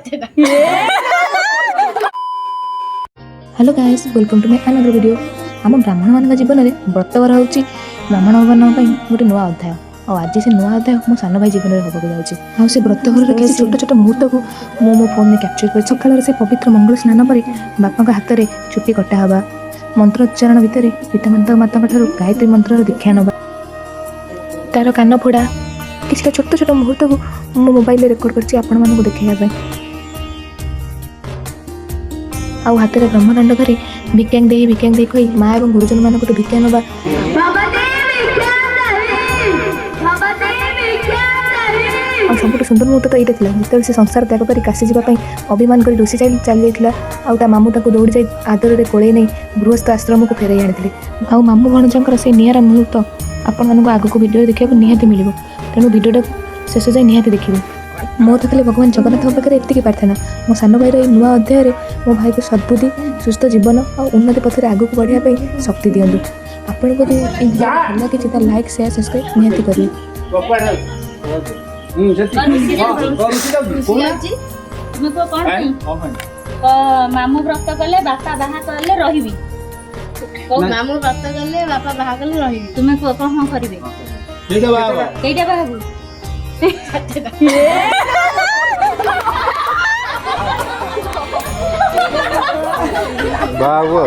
Hello guys, welcome to my another video. आम ब्राह्मण मान जीवन में व्रतवर हूँ ब्राह्मण मान गोटे नुआ अध्याय। आज से नुआ अध्याय मो सान भाई जीवन में होगा जाऊँगी। से व्रतघर किसी छोट छोट मुहूर्त को मो फोन में कैप्चर कर सकाल से पवित्र मंगल स्नान पर बापा हाथ में चुटी कटा हवा, मंत्रोच्चारण भितर पितामाता माता गायत्री मंत्र दीक्षा नवा, तार कान फोड़ा किसी छोट छोट मुहूर्त को मो मोबाइल रेकर्ड कर देखा आउ हाथ में ब्रह्मदंड धरी भिक्यांग दे कही माँ और गुरुजन मान भिक्षा नवा। सब सुंदर मुहूर्त तो यहाँ था जो संसार त्याग कर काशी जावाई अभिमान कर ऋषि चली जाता आ मामू दौड़ी जा आदर में कोड़े नहीं गृहस्थ आश्रम को फेरई आनी आ मामू भणजर से निरा मुहूर्त आपण मानक आग को वीडियो देखा निहाती मिल तेणु वीडियोटा शेष जाए निहाती देखिए। मोर तो खाली भगवान जगन्नाथ पाखे एति प्रार्थना मो सान भाई नुआ अध्याय मो भाई को सद्बुद्धि सुस्थ जीवन और उन्नति पथ में आगू बढ़ापी शक्ति दिंतु। आपन को भल लगी लाइक शेयर सब्सक्राइब निहाती करेंगे। मामू व्रत कले बापा बाहा कले रहिबी मामू व्रत कले बापा बाहा कले रहिबी तुमे को कौन करिवे केइटा बाबू बाबू